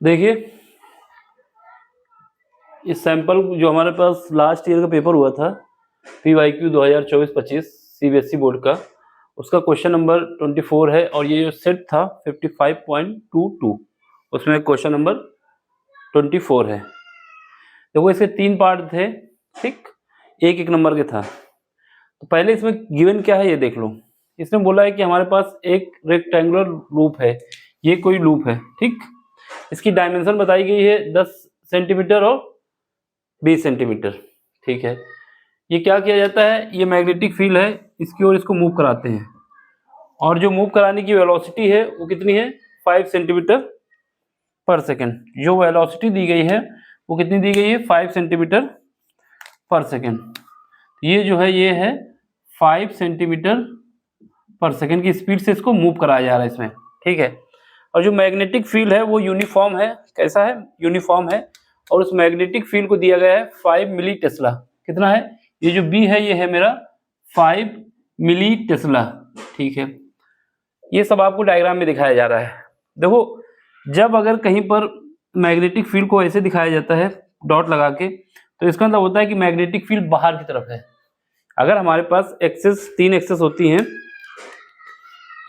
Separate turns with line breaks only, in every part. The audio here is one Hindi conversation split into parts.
देखिए इस सैंपल जो हमारे पास लास्ट ईयर का पेपर हुआ था PYQ 2024-25 CBSE बोर्ड का, उसका क्वेश्चन नंबर 24 है और ये जो सेट था 55.22 उसमें क्वेश्चन नंबर 24 है। देखो इसके 3 पार्ट थे, ठीक, एक नंबर के था। तो पहले इसमें गिवन क्या है ये देख लो। इसमें बोला है कि हमारे पास एक रेक्टेंगुलर लूप है, ये कोई लूप है, ठीक। इसकी डायमेंशन बताई गई है 10 सेंटीमीटर और 20 सेंटीमीटर, ठीक है। ये क्या किया जाता है, ये मैग्नेटिक फील्ड है, इसकी ओर इसको मूव कराते हैं और जो मूव कराने की वेलोसिटी है वो कितनी है, 5 सेंटीमीटर पर सेकेंड। जो वेलोसिटी दी गई है वो कितनी दी गई है, 5 सेंटीमीटर पर सेकेंड। ये जो है ये है 5 सेंटीमीटर पर सेकेंड की स्पीड से इसको मूव कराया जा रहा है इसमें, ठीक है। और जो मैग्नेटिक फील्ड है वो यूनिफॉर्म है, कैसा है, यूनिफॉर्म है। और उस मैग्नेटिक फील्ड को दिया गया है 5 मिली टेस्ला। कितना है, ये जो बी है ये है मेरा 5 मिली टेस्ला, ठीक है। ये सब आपको डायग्राम में दिखाया जा रहा है। देखो जब अगर कहीं पर मैग्नेटिक फील्ड को ऐसे दिखाया जाता है डॉट लगा के, तो इसका मतलब होता है कि मैग्नेटिक फील्ड बाहर की तरफ है। अगर हमारे पास एक्सेस 3 एक्सेस होती हैं,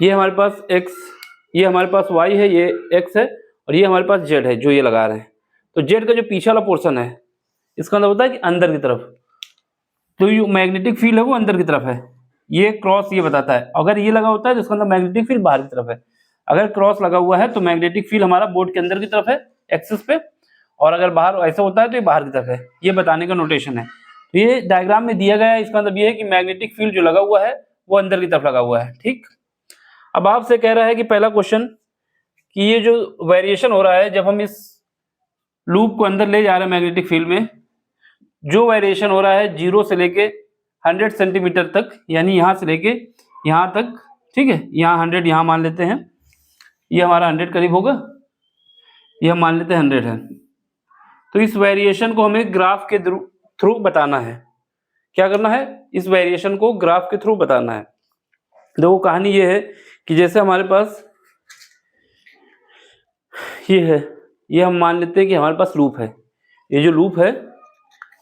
ये हमारे पास x, ये हमारे पास y है, ये x है और ये हमारे पास z है जो ये लगा रहे हैं। तो z का जो पीछे वाला पोर्शन है इसका मतलब होता है कि अंदर की तरफ, तो ये मैग्नेटिक फील्ड है वो अंदर की तरफ है। ये क्रॉस ये बताता है, अगर ये लगा होता है तो इसका मतलब मैग्नेटिक फील्ड बाहर की तरफ है। अगर क्रॉस लगा हुआ है तो मैग्नेटिक फील्ड हमारा बोर्ड के अंदर की तरफ है एक्सिस पे, और अगर बाहर ऐसा होता है तो ये बाहर की तरफ है। ये बताने का नोटेशन है। तो ये डायग्राम में दिया गया है, इसका मतलब ये है कि मैग्नेटिक फील्ड जो लगा हुआ है वो अंदर की तरफ लगा हुआ है, ठीक। अब आपसे कह रहा है कि पहला क्वेश्चन कि ये जो वेरिएशन हो रहा है जब हम इस लूप को अंदर ले जा रहे हैं मैग्नेटिक फील्ड में, जो वेरिएशन हो रहा है 0 से लेके 100 सेंटीमीटर तक, यानी यहाँ से लेके यहाँ तक, ठीक है। यहाँ 100 यहाँ मान लेते हैं, ये हमारा 100 करीब होगा, ये हम मान लेते हैं 100 है। तो इस वेरिएशन को हमें ग्राफ के थ्रू बताना है। क्या करना है, इस वेरिएशन को ग्राफ के थ्रू बताना है। देखो कहानी ये है कि जैसे हमारे पास ये है, ये हम मान लेते हैं कि हमारे पास लूप है, ये जो लूप है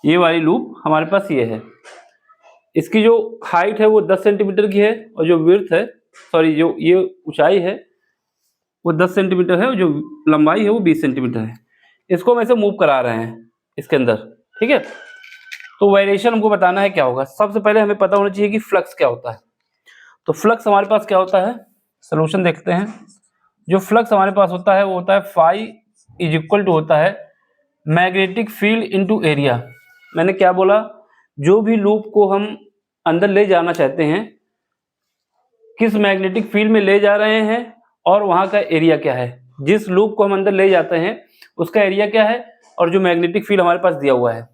ये वाली लूप हमारे पास ये है। इसकी जो हाइट है वो 10 सेंटीमीटर की है और जो विड्थ है, सॉरी जो ये ऊंचाई है वो 10 सेंटीमीटर है और जो लंबाई है वो 20 सेंटीमीटर है। इसको हम ऐसे मूव करा रहे हैं इसके अंदर, ठीक है। तो वेरिएशन हमको बताना है क्या होगा। सबसे पहले हमें पता होना चाहिए कि फ्लक्स क्या होता है। तो फ्लक्स हमारे पास क्या होता है, सोल्यूशन देखते हैं। जो फ्लक्स हमारे पास होता है वो होता है फाई इज इक्वल टू होता है मैग्नेटिक फील्ड इनटू एरिया। मैंने क्या बोला, जो भी लूप को हम अंदर ले जाना चाहते हैं, किस मैग्नेटिक फील्ड में ले जा रहे हैं और वहां का एरिया क्या है। जिस लूप को हम अंदर ले जाते हैं उसका एरिया क्या है और जो मैग्नेटिक फील्ड हमारे पास दिया हुआ है।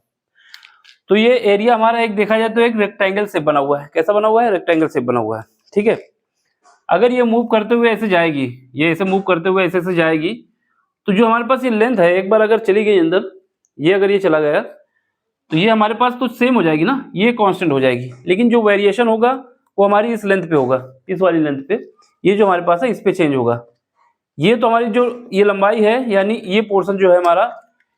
तो ये एरिया हमारा एक देखा जाए तो एक रेक्टेंगल शेप बना हुआ है। कैसा बना हुआ है, रेक्टेंगल शेप बना हुआ है, ठीक है। अगर ये मूव करते हुए ऐसे जाएगी, ये ऐसे मूव करते हुए ऐसे ऐसे जाएगी, तो जो हमारे पास ये लेंथ है एक बार अगर चली गई अंदर, ये अगर ये चला गया तो ये हमारे पास तो सेम हो जाएगी ना, ये कांस्टेंट हो जाएगी। लेकिन जो वेरिएशन होगा वो हमारी इस लेंथ पे होगा, इस वाली लेंथ पे। ये जो हमारे पास है इस पे चेंज होगा। ये तो हमारी जो ये लंबाई है, यानी ये पोर्शन जो है हमारा,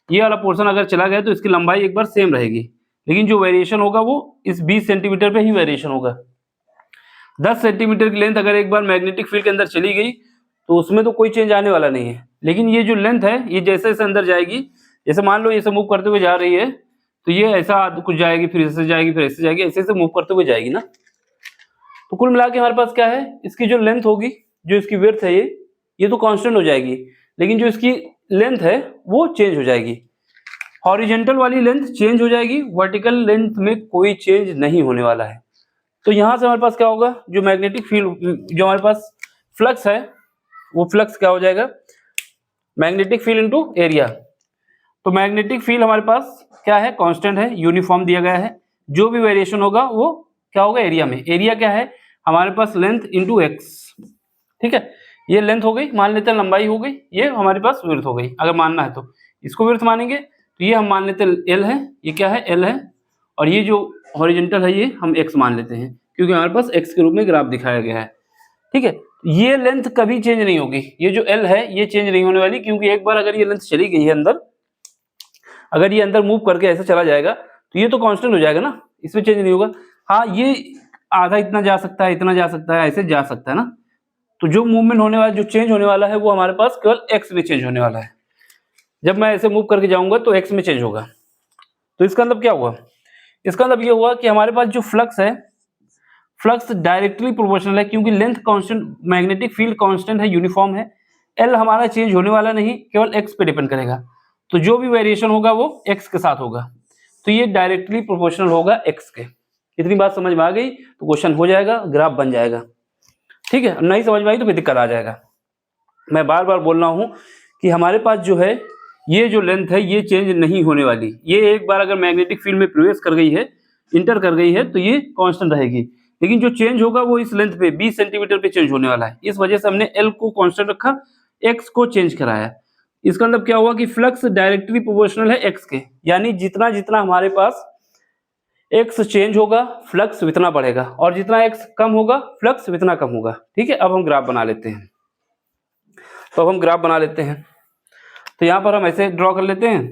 ये वाला पोर्शन अगर चला गया तो इसकी लंबाई एक बार सेम रहेगी, लेकिन जो वेरिएशन होगा वो इस 20 सेंटीमीटर पे ही वेरिएशन होगा। 10 सेंटीमीटर की लेंथ अगर एक बार मैग्नेटिक फील्ड के अंदर चली गई तो उसमें तो कोई चेंज आने वाला नहीं है। लेकिन ये जो लेंथ है ये जैसे जैसे अंदर जाएगी, जैसे मान लो ये मूव करते हुए जा रही है तो ये ऐसा कुछ जाएगी, फिर ऐसे जाएगी, फिर ऐसे जाएगी, ऐसे ऐसे मूव करते हुए जाएगी ना। तो कुल मिला के हमारे पास क्या है, इसकी जो लेंथ होगी, जो इसकी विड्थ है ये तो कांस्टेंट हो जाएगी, लेकिन जो इसकी लेंथ है वो चेंज हो जाएगी। हॉरिजॉन्टल वाली लेंथ चेंज हो जाएगी, वर्टिकल लेंथ में कोई चेंज नहीं होने वाला है। तो यहां से हमारे पास क्या होगा, जो मैग्नेटिक फील्ड, जो हमारे पास फ्लक्स है वो फ्लक्स क्या हो जाएगा, मैग्नेटिक फील्ड इनटू एरिया। तो मैग्नेटिक फील्ड हमारे पास क्या है, कांस्टेंट है, यूनिफॉर्म दिया गया है। जो भी वेरिएशन होगा वो क्या होगा, एरिया में। एरिया क्या है हमारे पास, लेंथ इनटू एक्स, ठीक है। ये लेंथ हो गई, मान लेते हैं लंबाई हो गई, ये हमारे पास विड्थ हो गई। अगर मानना है तो इसको विड्थ मानेंगे, तो ये हम मान लेते हैं एल है, ये क्या है, एल है। और ये जो हॉरिजॉन्टल है ये हम एक्स मान लेते हैं, क्योंकि हमारे पास एक्स के रूप में ग्राफ दिखाया गया है, ठीक है। ये लेंथ कभी चेंज नहीं होगी, ये जो एल है ये चेंज नहीं होने वाली, क्योंकि एक बार अगर ये लेंथ चली गई है अंदर, अगर ये अंदर मूव करके ऐसे चला जाएगा तो ये तो कांस्टेंट हो जाएगा ना, इसमें चेंज नहीं होगा। हाँ, ये आधा इतना जा सकता है, इतना जा सकता है, ऐसे जा सकता है ना। तो जो मूवमेंट होने वाला, जो चेंज होने वाला है वो हमारे पास केवल एक्स में चेंज होने वाला है। जब मैं ऐसे मूव करके जाऊंगा तो एक्स में चेंज होगा। तो इसका मतलब क्या हुआ? इसका मतलब ये हुआ कि हमारे पास जो फ्लक्स है, फ्लक्स डायरेक्टली प्रोपोर्शनल है, क्योंकि length constant, magnetic field constant है, यूनिफॉर्म है। एल हमारा चेंज होने वाला नहीं, केवल एक्स पे डिपेंड करेगा। तो जो भी वेरिएशन होगा वो एक्स के साथ होगा। तो ये डायरेक्टली प्रोपोर्शनल होगा एक्स के। इतनी बात समझ में आ गई तो क्वेश्चन हो जाएगा, ग्राफ बन जाएगा। ठीक है, नहीं समझ में आई तो फिर दिक्कत आ जाएगा। मैं बार बार बोल रहा हूँ कि हमारे पास जो है ये जो लेंथ है ये चेंज नहीं होने वाली। ये एक बार अगर मैग्नेटिक फील्ड में प्रवेश कर गई है, इंटर कर गई है, तो ये कांस्टेंट रहेगी। लेकिन जो चेंज होगा वो इस लेंथ पे 20 सेंटीमीटर पे चेंज होने वाला है। इस वजह से हमने एल को कांस्टेंट रखा, एक्स को चेंज कराया। इसका मतलब क्या हुआ कि फ्लक्स डायरेक्टली प्रोपोर्शनल है एक्स के, यानी जितना जितना हमारे पास एक्स चेंज होगा फ्लक्स उतना बढ़ेगा, और जितना एक्स कम होगा फ्लक्स उतना कम होगा। ठीक है, अब हम ग्राफ बना लेते हैं। तो अब हम ग्राफ बना लेते हैं। तो यहां पर हम ऐसे ड्रॉ कर लेते हैं।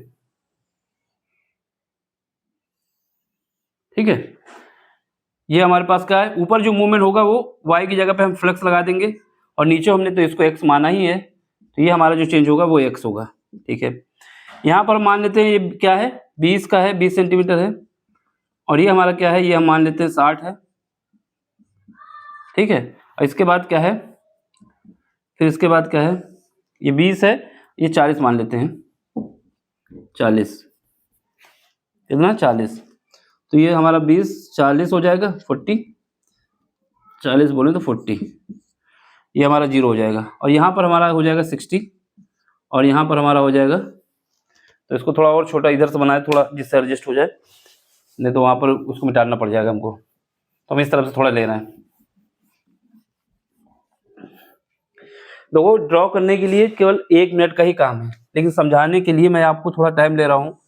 ठीक है, ये हमारे पास क्या है, ऊपर जो मूवमेंट होगा वो y की जगह पे हम फ्लक्स लगा देंगे, और नीचे हमने तो इसको x माना ही है, तो ये हमारा जो चेंज होगा वो x होगा। ठीक है, यहाँ पर मान लेते हैं ये क्या है, 20 का है, 20 सेंटीमीटर है, और ये हमारा क्या है, ये हम मान लेते हैं 60 है। ठीक है, और इसके बाद क्या है, फिर इसके बाद क्या है, ये 20 है, ये 40 मान लेते हैं, 40 कितना, 40। तो ये हमारा 20 40 हो जाएगा, 40, 40 बोले तो 40, ये हमारा 0 हो जाएगा। और यहाँ पर हमारा हो जाएगा 60, और यहाँ पर हमारा हो जाएगा, तो इसको थोड़ा और छोटा इधर से बनाए थोड़ा, जिससे एडजस्ट हो जाए, नहीं तो वहाँ पर उसको मिटाना पड़ जाएगा हमको। तो हम इस तरफ से थोड़ा ले रहे हैं। देखो, ड्रॉ करने के लिए केवल 1 मिनट का ही काम है, लेकिन समझाने के लिए मैं आपको थोड़ा टाइम ले रहा हूँ।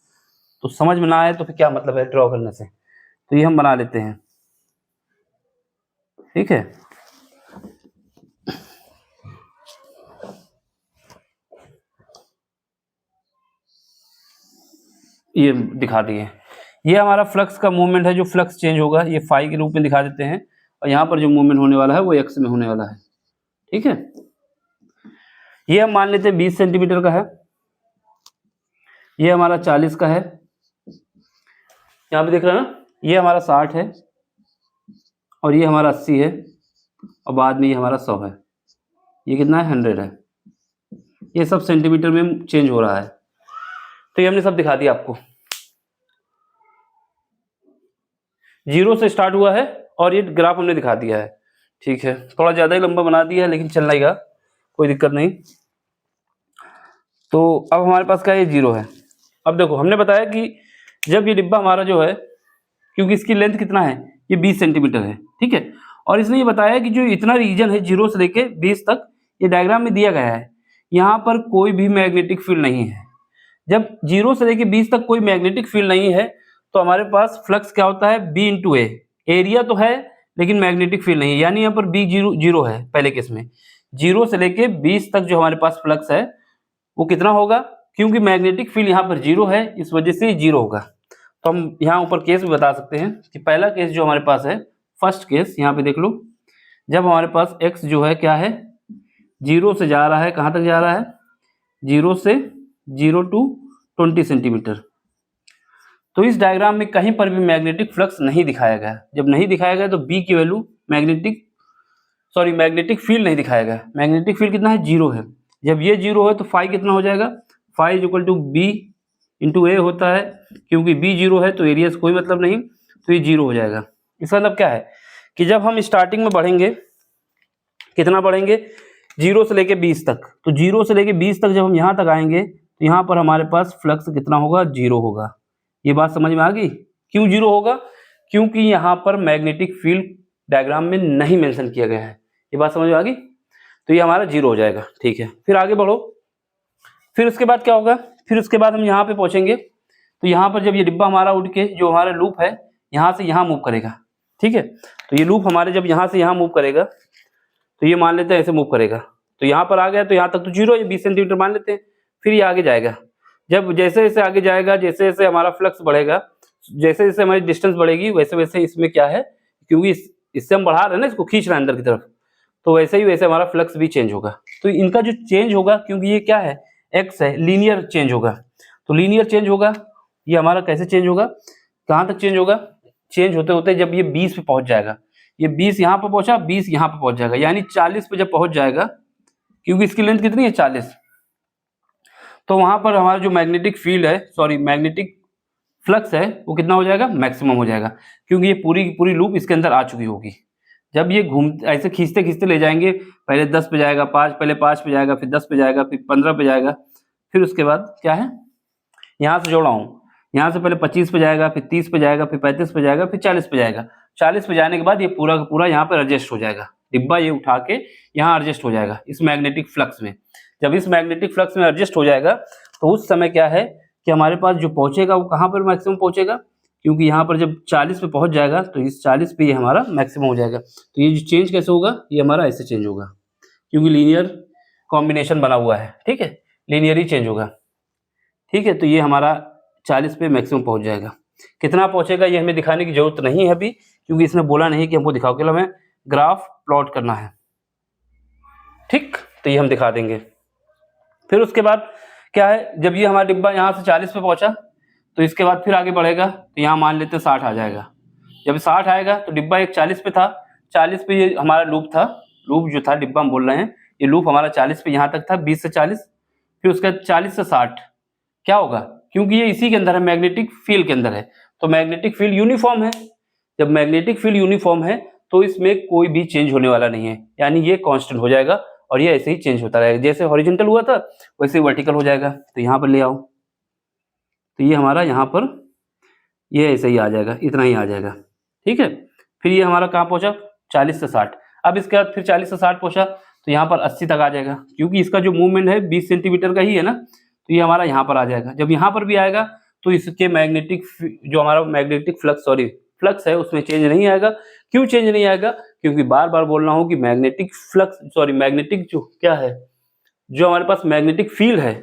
तो समझ में ना आए तो फिर क्या मतलब है ड्रॉ करने से। तो ये हम बना लेते हैं। ठीक है, ये दिखा दिए। ये हमारा फ्लक्स का मूवमेंट है, जो फ्लक्स चेंज होगा ये फाई के रूप में दिखा देते हैं, और यहाँ पर जो मूवमेंट होने वाला है वो एक्स में होने वाला है। ठीक है, ये हम मान लेते हैं 20 सेंटीमीटर का है, ये हमारा 40 का है, यहाँ पे देख रहे हैं ना, ये हमारा 60 है, और ये हमारा 80 है, और बाद में ये हमारा 100 है। ये कितना है, 100 है। ये सब सेंटीमीटर में चेंज हो रहा है। तो ये हमने सब दिखा दिया आपको। 0 से स्टार्ट हुआ है, और ये ग्राफ हमने दिखा दिया है। ठीक है, थोड़ा ज़्यादा ही लंबा बना दिया है, लेकिन चल जाएगा, कोई दिक्कत नहीं। तो अब हमारे पास क्या है, ये 0 है। अब देखो, हमने बताया कि जब ये डिब्बा हमारा जो है, क्योंकि इसकी लेंथ कितना है, ये 20 सेंटीमीटर है। ठीक है, और इसने ये बताया कि जो इतना रीजन है 0 से लेके 20 तक, ये डायग्राम में दिया गया है, यहाँ पर कोई भी मैग्नेटिक फील्ड नहीं है। जब 0 से लेके 20 तक कोई मैग्नेटिक फील्ड नहीं है, तो हमारे पास फ्लक्स क्या होता है, B इंटू ए। एरिया तो है लेकिन मैग्नेटिक फील्ड नहीं है, यानी यहाँ पर B 0 है पहले केस में। 0 से लेके 20 तक जो हमारे पास फ्लक्स है वो कितना होगा, क्योंकि मैग्नेटिक फील्ड यहाँ पर 0 है, इस वजह से 0 होगा। तो हम यहाँ ऊपर केस भी बता सकते हैं कि पहला केस जो हमारे पास है, फर्स्ट केस, यहाँ पे देख लो, जब हमारे पास x जो है क्या है, 0 से जा रहा है, कहाँ तक जा रहा है, 0 से 0 टू 20 सेंटीमीटर। तो इस डायग्राम में कहीं पर भी मैग्नेटिक फ्लक्स नहीं दिखाया गया। जब नहीं दिखाया गया तो B की वैल्यू मैग्नेटिक फील्ड नहीं दिखाया गया। मैग्नेटिक फील्ड कितना है, 0 है। जब ये 0 है तो फाई कितना हो जाएगा, phi equal to B into A होता है, क्योंकि B 0 है तो एरिया से कोई मतलब नहीं, तो ये 0 हो जाएगा। इसका मतलब क्या है कि जब हम स्टार्टिंग में बढ़ेंगे, कितना बढ़ेंगे, 0 से लेके 20 तक, तो 0 से लेके 20 तक जब हम यहाँ तक आएंगे तो यहाँ पर हमारे पास फ्लक्स कितना होगा, 0 होगा। ये बात समझ में आ गई, क्यों 0 होगा, क्योंकि यहाँ पर मैग्नेटिक फील्ड डायग्राम में नहीं मेंशन किया गया है। ये बात समझ में आ गई, तो ये हमारा 0 हो जाएगा। ठीक है, फिर आगे बढ़ो। फिर उसके बाद क्या होगा, फिर उसके बाद हम यहाँ पे पहुंचेंगे, तो यहाँ पर जब ये डिब्बा हमारा उड़ के जो हमारा लूप है यहाँ से यहाँ मूव करेगा। ठीक है, तो ये लूप हमारे जब यहाँ से यहाँ मूव करेगा, तो ये मान लेते हैं ऐसे मूव करेगा, तो यहाँ पर आ गया, तो यहाँ तक तो 0 है, 20 सेंटीमीटर मान लेते हैं। फिर ये आगे जाएगा, जब जैसे-जैसे आगे जाएगा, जैसे-जैसे हमारा फ्लक्स बढ़ेगा, जैसे-जैसे हमारी डिस्टेंस बढ़ेगी, वैसे-वैसे इसमें क्या है, क्योंकि इससे हम बढ़ा रहे हैं ना, इसको खींच रहे हैं अंदर की तरफ, तो वैसे ही वैसे हमारा फ्लक्स भी चेंज होगा। तो इनका जो चेंज होगा, क्योंकि ये क्या है, एक्स है, लीनियर चेंज होगा, तो लीनियर चेंज होगा। ये हमारा कैसे चेंज होगा, कहाँ तक चेंज होगा, चेंज होते-होते जब ये 20 पे पहुँच जाएगा, ये 20 यहाँ पे पहुँचा, 20 यहाँ पे पहुँच जाएगा, यानी 40 पे जब पहुँच जाएगा, क्योंकि इसकी लेंथ कितनी है 40, तो वहाँ पर हमारा जो मैग्नेटिक फील्ड है, सॉरी मैग्नेटिक फ्लक्स है, वो कितना हो जाएगा, मैक्सिमम हो जाएगा, क्योंकि ये पूरी की पूरी लूप इसके अंदर आ चुकी होगी। जब ये ऐसे खींचते-खींचते ले जाएंगे, पहले 10 पे जाएगा, 5 पहले 5 पे जाएगा, फिर 10 पे जाएगा, फिर 15 पे जाएगा, फिर उसके बाद क्या है, यहाँ से जोड़ा हूँ, यहाँ से पहले 25 पे जाएगा, फिर 30 पे जाएगा, फिर 35 पे जाएगा, फिर 40 पे जाएगा। 40 पे जाने के बाद ये पूरा का पूरा यहाँ पर एडजस्ट हो जाएगा, डिब्बा ये उठा के यहाँ एडजस्ट हो जाएगा इस मैग्नेटिक फ्लक्स में। जब इस मैग्नेटिक फ्लक्स में एडजस्ट हो जाएगा, तो उस समय क्या है कि हमारे पास जो पहुँचेगा वो कहाँ पर मैक्सिमम पहुँचेगा, क्योंकि यहाँ पर जब 40 पे पहुँच जाएगा, तो इस 40 पे ये हमारा मैक्सिमम हो जाएगा। तो ये जो चेंज कैसे होगा, ये हमारा ऐसे चेंज होगा, क्योंकि लीनियर कॉम्बिनेशन बना हुआ है, ठीक है, लीनियर ही चेंज होगा, ठीक है। तो ये हमारा 40 पे मैक्सिमम पहुँच जाएगा। कितना पहुँचेगा ये हमें दिखाने की जरूरत नहीं है अभी, क्योंकि इसने बोला नहीं कि हमको दिखाओ, केवल हमें ग्राफ प्लॉट करना है, ठीक। तो ये हम दिखा देंगे। फिर उसके बाद क्या है, जब ये हमारा डिब्बा यहाँ से 40 पे पहुँचा, तो इसके बाद फिर आगे बढ़ेगा, तो यहाँ मान लेते हैं 60 आ जाएगा। जब 60 आएगा, तो डिब्बा एक 40 पे था, 40 पे ये हमारा लूप था, लूप जो था डिब्बा हम बोल रहे हैं, ये लूप हमारा 40 पे यहाँ तक था, 20 से 40, फिर उसके बाद 40 से 60 क्या होगा, क्योंकि ये इसी के अंदर है, मैग्नेटिक फील्ड के अंदर है, तो मैग्नेटिक फील्ड यूनिफॉर्म है। जब मैग्नेटिक फील्ड यूनिफॉर्म है, तो इसमें कोई भी चेंज होने वाला नहीं है, यानी ये कांस्टेंट हो जाएगा, और ये ऐसे ही चेंज होता रहेगा, जैसे हॉरिजॉन्टल हुआ था वैसे वर्टिकल हो जाएगा। तो यहाँ पर ले आओ, तो ये हमारा यहाँ पर ये ऐसे ही आ जाएगा, इतना ही आ जाएगा, ठीक है। फिर ये हमारा कहाँ पहुँचा, 40 से 60। अब इसके बाद फिर 40 से 60 पहुँचा, तो यहाँ पर 80 तक आ जाएगा, क्योंकि इसका जो मूवमेंट है 20 सेंटीमीटर का ही है ना, तो ये हमारा यहाँ पर आ जाएगा। जब यहाँ पर भी आएगा, तो इसके मैग्नेटिक जो हमारा मैग्नेटिक फ्लक्स है उसमें चेंज नहीं आएगा। क्यों चेंज नहीं आएगा, क्योंकि बार बार बोल रहा हूँ कि मैग्नेटिक जो क्या है, जो हमारे पास मैग्नेटिक फील्ड है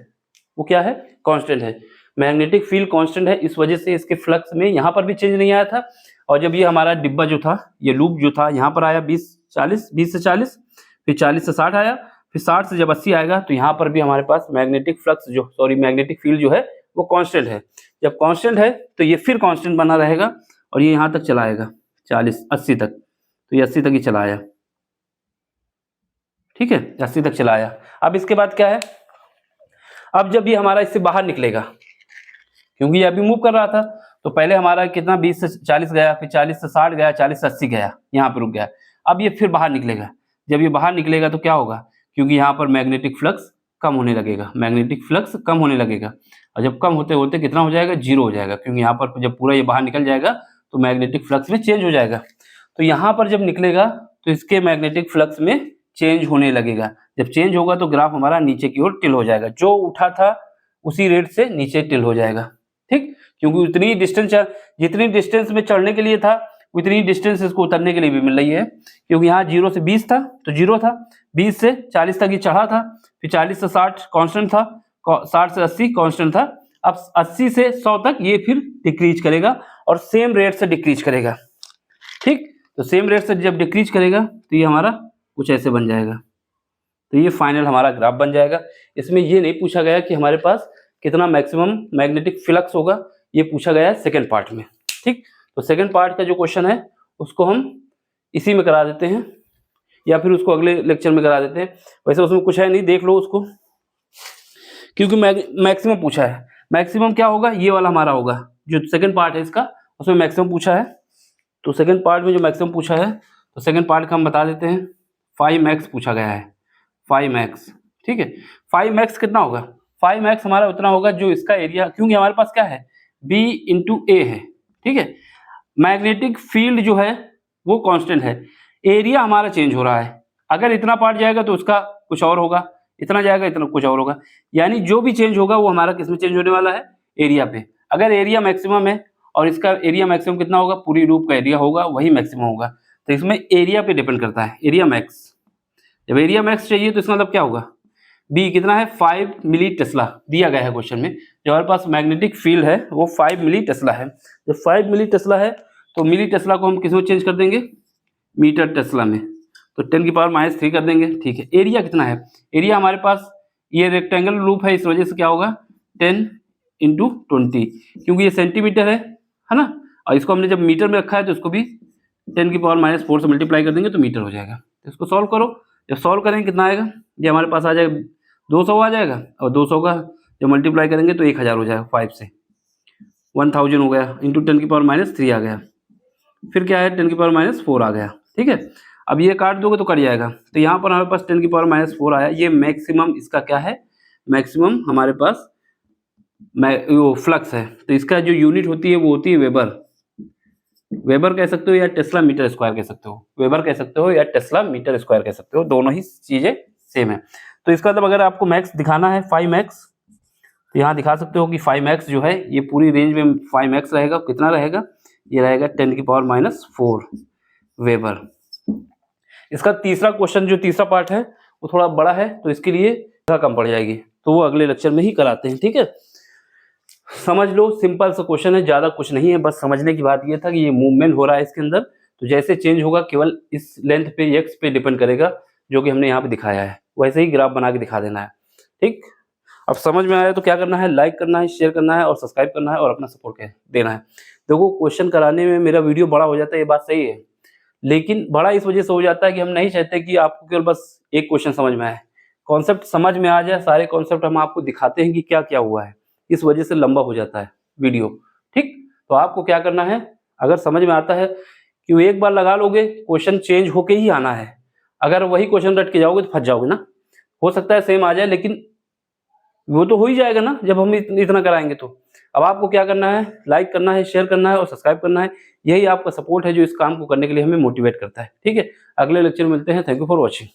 वो क्या है, कांस्टेंट है। मैग्नेटिक फील्ड कांस्टेंट है, इस वजह से इसके फ्लक्स में यहाँ पर भी चेंज नहीं आया था। और जब ये हमारा डिब्बा जो था, ये लूप जो था, यहाँ पर आया 20 से 40, फिर 40 से 60 आया, फिर 60 से जब 80 आएगा, तो यहाँ पर भी हमारे पास मैग्नेटिक फील्ड जो है वो कांस्टेंट है। जब कांस्टेंट है, तो ये फिर कांस्टेंट बना रहेगा, और ये यहाँ तक चला आएगा 80 तक, तो ये 80 तक ही चला आया, ठीक है, 80 तक चला आया। अब इसके बाद क्या है, अब जब ये हमारा इससे बाहर निकलेगा, क्योंकि ये अभी मूव कर रहा था, तो पहले हमारा कितना 20 से 40 गया, फिर 40 से 60 गया, 40 से 80 गया, यहाँ पे रुक गया। अब ये फिर बाहर निकलेगा, जब ये बाहर निकलेगा तो क्या होगा, क्योंकि यहाँ पर मैग्नेटिक फ्लक्स कम होने लगेगा, और जब कम होते होते कितना हो जाएगा, 0 हो जाएगा, क्योंकि यहाँ पर जब पूरा ये बाहर निकल जाएगा तो मैग्नेटिक फ्लक्स में चेंज हो जाएगा। तो यहाँ पर जब निकलेगा, तो इसके मैग्नेटिक फ्लक्स में चेंज होने लगेगा। जब चेंज होगा, तो ग्राफ हमारा नीचे की ओर टिल हो जाएगा, जो उठा था उसी रेट से नीचे टिल हो जाएगा, ठीक। क्योंकि जितनी डिस्टेंस में चढ़ने के लिए था, उतनी डिस्टेंस इसको उतरने के लिए भी मिल रही है, क्योंकि यहाँ 0 से 20 था तो 0 था, 20 से 40 तक ये चढ़ा था, फिर 40 से 60 कांस्टेंट था, 60 से 80 कांस्टेंट था। अब 80 से 100 तक ये फिर डिक्रीज करेगा, और सेम रेट से डिक्रीज करेगा, ठीक। तो सेम रेट से जब डिक्रीज करेगा, तो ये हमारा कुछ ऐसे बन जाएगा। तो ये फाइनल हमारा ग्राफ बन जाएगा। इसमें ये नहीं पूछा गया कि हमारे पास कितना मैक्सिमम मैग्नेटिक फ्लक्स होगा, ये पूछा गया है सेकंड पार्ट में, ठीक। तो सेकंड पार्ट का जो क्वेश्चन है उसको हम इसी में करा देते हैं, या फिर उसको अगले लेक्चर में करा देते हैं। वैसे उसमें कुछ है नहीं, देख लो उसको, क्योंकि मैक्सिमम पूछा है। मैक्सिमम क्या होगा, ये वाला हमारा होगा, जो सेकंड पार्ट है इसका, उसमें मैक्सिमम पूछा है। तो सेकंड पार्ट में जो मैक्सिमम पूछा है, तो सेकंड पार्ट का हम बता देते हैं, 5 मैक्स पूछा गया है, 5 मैक्स, ठीक है। 5 मैक्स कितना होगा, 5 मैक्स हमारा उतना होगा जो इसका एरिया, क्योंकि हमारे पास क्या है, B × A है, ठीक है। मैग्नेटिक फील्ड जो है वो कांस्टेंट है, एरिया हमारा चेंज हो रहा है। अगर इतना पार्ट जाएगा तो उसका कुछ और होगा, इतना जाएगा इतना कुछ और होगा, यानी जो भी चेंज होगा वो हमारा किस में चेंज होने वाला है, एरिया पे। अगर एरिया मैक्सिमम है, और इसका एरिया मैक्सिमम कितना होगा, पूरी लूप का एरिया होगा, वही मैक्सिमम होगा। तो इसमें एरिया पे डिपेंड करता है, एरिया मैक्स, जब एरिया मैक्स चाहिए तो इसका मतलब क्या होगा, बी कितना है 5 मिली टेस्ला दिया गया है क्वेश्चन में। जो हमारे पास मैग्नेटिक फील्ड है वो 5 मिली टेस्ला है। जब 5 मिली टेस्ला है तो मिली टेस्ला को हम किस में चेंज कर देंगे, मीटर टेस्ला में, तो 10⁻³ कर देंगे। ठीक है, एरिया कितना है, एरिया हमारे पास ये रेक्टेंगल रूप है, इस वजह से क्या होगा 10 × 20, क्योंकि ये सेंटीमीटर है ना, और इसको हमने जब मीटर में रखा है तो इसको भी 10⁻⁴ से मल्टीप्लाई कर देंगे तो मीटर हो जाएगा। तो इसको सॉल्व करो, जब सॉल्व करेंगे कितना आएगा, ये हमारे पास आ जाएगा 200 आ जाएगा, और 200 का जब मल्टीप्लाई करेंगे तो 1000 हो जाएगा, 5 से 1000 हो गया, इंटू 10⁻³ आ गया, फिर क्या है 10⁻⁴ आ गया। ठीक है, अब ये काट दोगे तो कट जाएगा, तो यहाँ पर हमारे पास 10⁻⁴ आया, ये मैक्सिमम इसका क्या है, मैक्सिमम हमारे पास वो फ्लक्स है। तो इसका जो यूनिट होती है वो होती है वेबर, वेबर कह सकते हो या टेस्ला मीटर स्क्वायर कह सकते हो, वेबर कह सकते हो या टेस्ला मीटर स्क्वायर कह सकते हो, दोनों ही चीजें सेम है। तो इसका मतलब अगर आपको मैक्स दिखाना है 5 मैक्स, तो यहाँ दिखा सकते हो कि 5 मैक्स जो है ये पूरी रेंज में 5 मैक्स रहेगा, कितना रहेगा, ये रहेगा 10⁻⁴ वेबर। इसका तीसरा क्वेश्चन जो तीसरा पार्ट है वो थोड़ा बड़ा है, तो इसके लिए कम पड़ जाएगी, तो वो अगले लेक्चर में ही कराते हैं। ठीक है, समझ लो, सिंपल सा क्वेश्चन है, ज्यादा कुछ नहीं है, बस समझने की बात ये था कि ये मूवमेंट हो रहा है इसके अंदर, तो जैसे चेंज होगा केवल इस लेंथ पे एक्स पे डिपेंड करेगा, जो कि हमने यहाँ पे दिखाया है, वैसे ही ग्राफ बना के दिखा देना है। ठीक, अब समझ में आया तो क्या करना है, लाइक करना है, शेयर करना है और सब्सक्राइब करना है और अपना सपोर्ट देना है। देखो क्वेश्चन कराने में मेरा वीडियो बड़ा हो जाता है, ये बात सही है, लेकिन बड़ा इस वजह से हो जाता है कि हम नहीं चाहते कि आपको केवल बस एक क्वेश्चन समझ में आए, कॉन्सेप्ट समझ में आ जाए, सारे कॉन्सेप्ट हम आपको दिखाते हैं कि क्या क्या हुआ है, इस वजह से लंबा हो जाता है वीडियो। ठीक, तो आपको क्या करना है, अगर समझ में आता है कि एक बार लगा लोगे, क्वेश्चन चेंज होके ही आना है, अगर वही क्वेश्चन रट के जाओगे तो फंस जाओगे ना, हो सकता है सेम आ जाए लेकिन वो तो हो ही जाएगा ना जब हम इतना कराएंगे। तो अब आपको क्या करना है, लाइक करना है, शेयर करना है और सब्सक्राइब करना है, यही आपका सपोर्ट है जो इस काम को करने के लिए हमें मोटिवेट करता है। ठीक है, अगले लेक्चर में मिलते हैं, थैंक यू फॉर वॉचिंग।